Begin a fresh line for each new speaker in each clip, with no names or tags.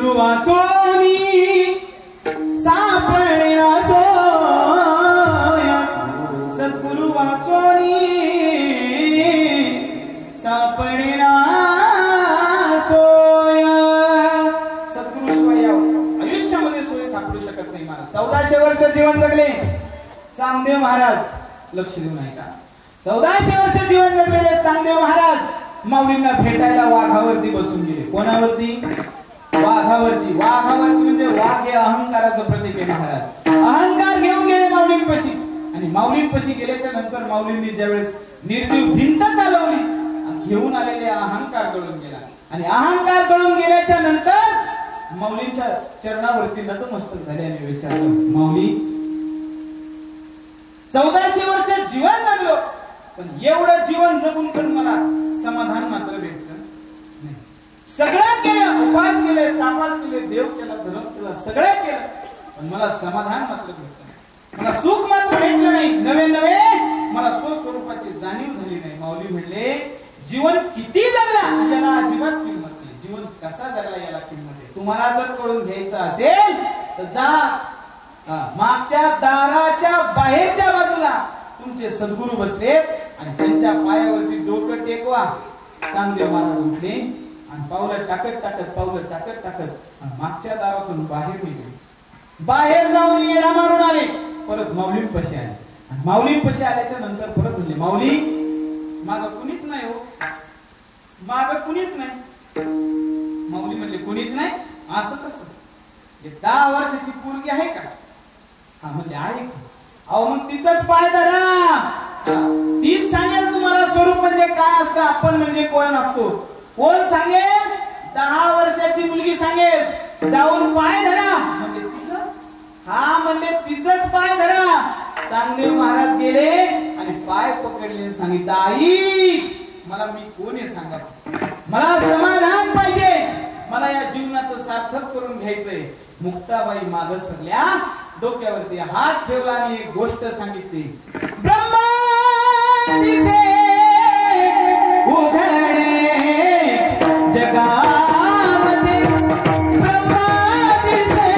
सद्गुरु वाचोनी सापडेना सोया, सद्गुरु वाचोनी सापडेना सोया. सद्गुरु शिवाय आयुष्यामध्ये सोय सापडू शकत नाही महाराज. 1400 वर्ष जीवन जगले चांगदेव महाराज. लक्ष देऊन ऐका. 1400 वर्ष जीवन जगलेले चांगदेव महाराज माऊलींना भेटायला वाघावरती बसून गेले. कोणावरती? वाघावरती. वाघावरती म्हणजे वाघ हे अहंकाराचं प्रतीक आहे महाराज. अहंकार घेऊन गेले माऊलींपाशी आणि माऊलींपाशी गेल्याच्या नंतर माऊलींनी ज्यावेळेस निर्जीव भिंत चालवली घेऊन आलेले अहंकार गळून गेला आणि अहंकार गळून गेल्याच्या नंतर माऊलींच्या चरणावरती नतमस्तक झाले आणि विचारलं, माऊली 1400 वर्ष जीवन जगलो पण एवढं जीवन जगून पण मला समाधान मात्र भेटलं नाही. सगळं केलं, उपास केले, तापास केले, देव केला, धर्म केला, सगळं केलं पण मला समाधान मात्र भेटलं नाही. मला सुख मात्र भेटलं नाही. नवे नवे मला स्वस्वरूपाची जाणीव झाली नाही. माऊली म्हणले, जीवन किती जगला याला अजिबात किंमत नाही. जीवन कसा जगला याला किंमत आहे. तुम्हाला जर कळून घ्यायचं असेल तर जा मागच्या दाराच्या बाहेरच्या बाजूला तुमचे सद्गुरू बसलेत आणि त्यांच्या पायावरती डोकं टेकवा. चांगदेव महाराज उठले आणि पावलं टाकत टाकत मागच्या दारातून बाहेर निघाले. बाहेर जाऊन येडा मारून आले. परत माऊलींपाशी आले आणि माऊलींपाशी आल्याच्या नंतर परत म्हणले, माऊली माग कुणीच नाही हो, माग कुणीच नाही. माऊली म्हणले, कुणीच नाही असं कसं? 10 वर्षाची पोरगी आहे का? हा म्हणले आहे. अहो मग तिचाच पाय धरा, तीच सांगेल तुम्हाला स्वरूप म्हणजे काय असतं, आपण म्हणजे कोण असतो. कोण सांगेल? 10 वर्षाची मुलगी सांगेल. जाऊन पाय धरा म्हणजे तिचं. हा म्हणले तिचंच पाय धरा. चांगदेव महाराज गेले आणि पाय पकडले, सांगितलं, आई मला मी कोण आहे सांगा, मला समाधान पाहिजे, मला या जीवनाचं सार्थक करून घ्यायचंय. मुक्ताबाई माग सरल्या, डोक्यावरती हात ठेवला आणि एक गोष्ट सांगितली, ब्रह्मा दिसे उघडे जगामध्ये, ब्रह्मा दिसे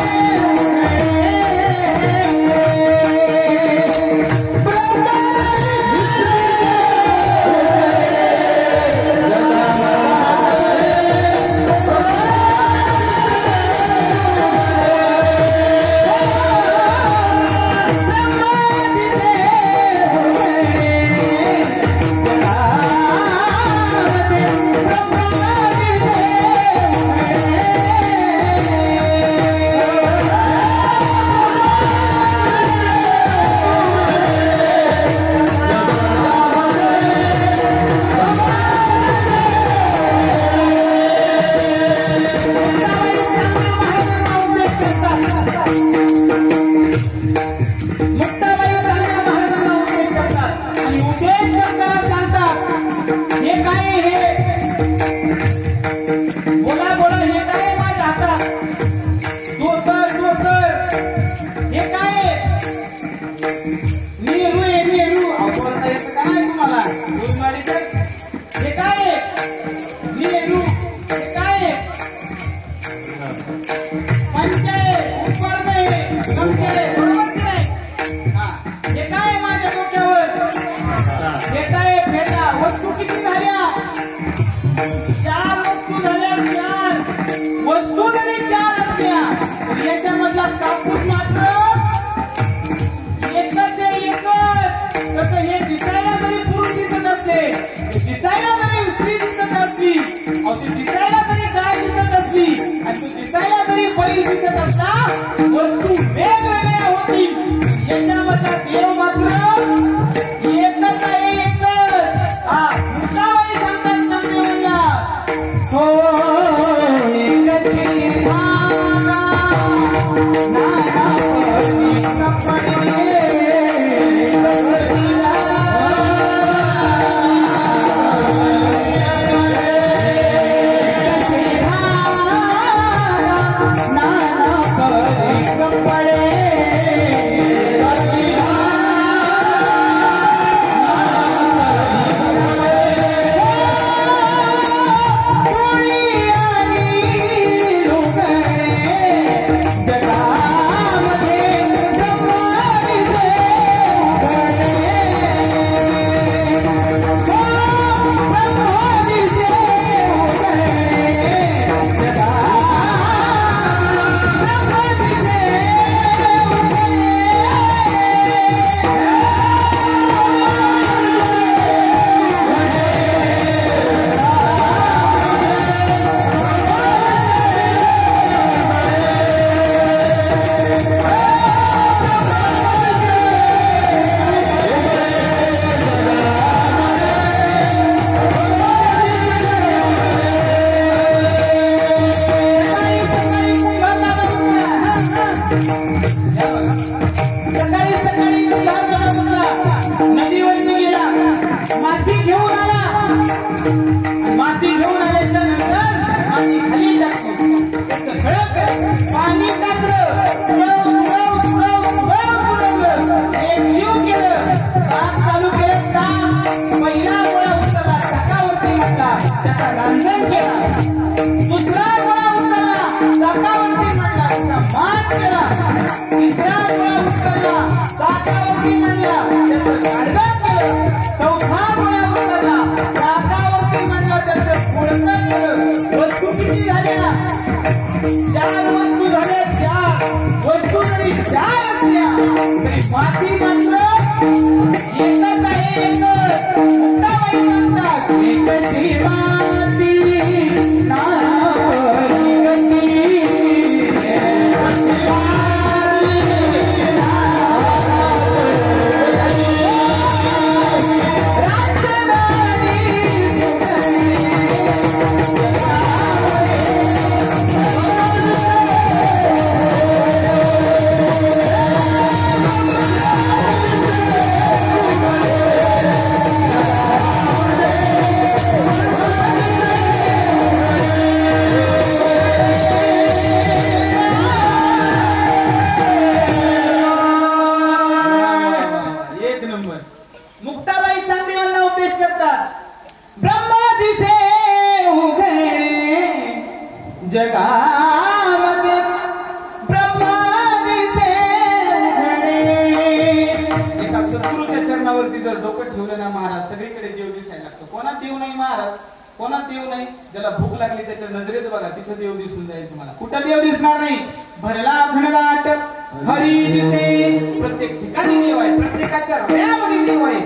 माती मात्र एकच आहे, एकच. मुक्ताबाई सांगतात एकची माती नाना परी गती. मुक्ताबाई चांगदेवांना उपदेश करतात. ब्रह्म दिसे उघडे जगामध्ये, ब्रह्म दिसे उघडे. एका सद्गुरूच्या चरणावरती जर डोकं ठेवलं ना महाराज, सगळीकडे देव दिसायला लागतो. कोणात देव नाही महाराज, कोणात देव नाही. ज्याला भूक लागली त्याच्या नजरेत बघा, तिथं देव दिसून जाईल तुम्हाला. कुठं देव दिसणार नाही. भरला घनदाट हरी दिसे. प्रत्येक ठिकाणी देव आहे, प्रत्येकाच्या हृदयामध्ये देव आहे.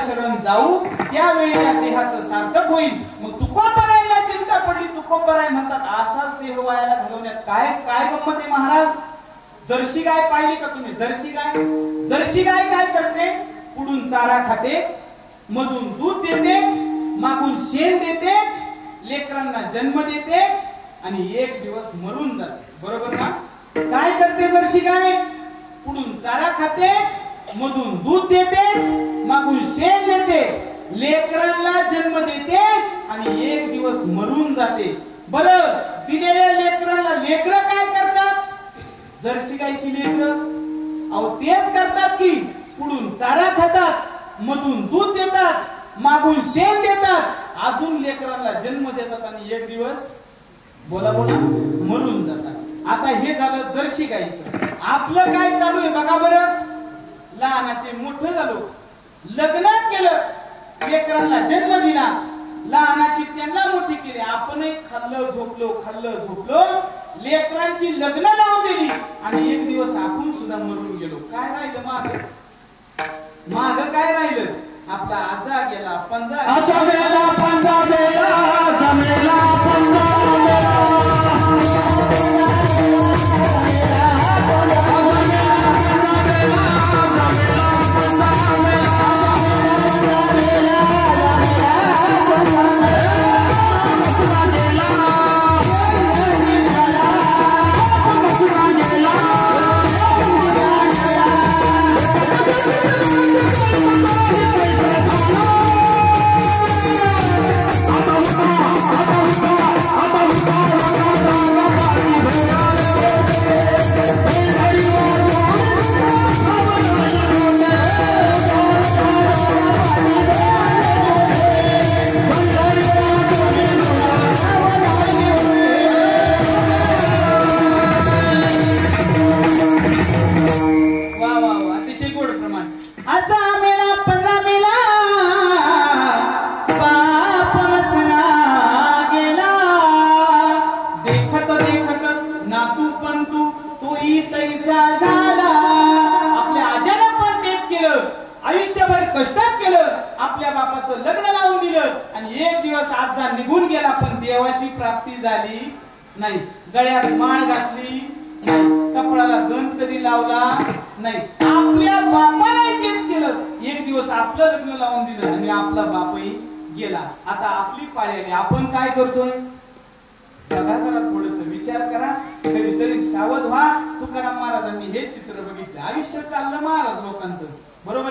शरण जाऊ त्यावेळी या देहाचं सार्थक होईल. मग तुकोबरायला चिंता पडली, तुकोबराय म्हणतात असाच देह वायाला घालवण्यात काय काय गंमत आहे महाराज. जर्सी गाय पाहिली का तुम्ही? जर्सी गाय काय करते? पुढून चारा खाते, मधून दूध देते, मागून शेण देते, लेकरांना जन्म देते आणि एक दिवस मरून जाते. बरोबर ना? काय करते जर्सी गाय? पुढून चारा खाते, मधून दूध देते, मागून शेण देते, लेकरांना जन्म देते आणि एक दिवस मरून जाते. बरं, दिलेल्या लेकरांना लेकरं काय करतात? जर्सी गायची लेकरं अहो तेच करतात की पुढून चारा खातात, मधून दूध देतात
मागून शेण देतात, अजून लेकरांना जन्म देतात आणि एक दिवस बोला बोला मरून जातात. आता हे झालं जर्सी गाईचं. आपलं काय चालू आहे बघा बरं. लहानाचे मोठं झालो, लग्न केलं, लेकरांना जन्म दिला, लहानाची त्यांना मोठी केली, आपणही खाल्लं झोपलो, लेकरांची लग्न लावून दिली आणि एक दिवस आपण सुद्धा मरून गेलो. काय राहिलं माग काय राहिलं? आपला आजा गेला, पंजा कष्टात केलं, आपल्या बापाचं लग्न लावून दिलं आणि एक दिवस आजा निघून गेला, पण देवाची प्राप्ती झाली नाही. गळ्यात माळ घातली नाही, कपडाला गंध कधी लावला नाही. आपल्या बापाने तेच केलं, एक दिवस आपलं लग्न लावून दिलं आणि आपला बापही गेला. आता आपली पाळी आली, आपण काय करतोय बघा जरा, थोडस विचार करा, कधीतरी सावध व्हा. तुकाराम महाराजांनी हेच चित्र बघितलं. आयुष्य चाललं महाराज लोकांचं बरोबर.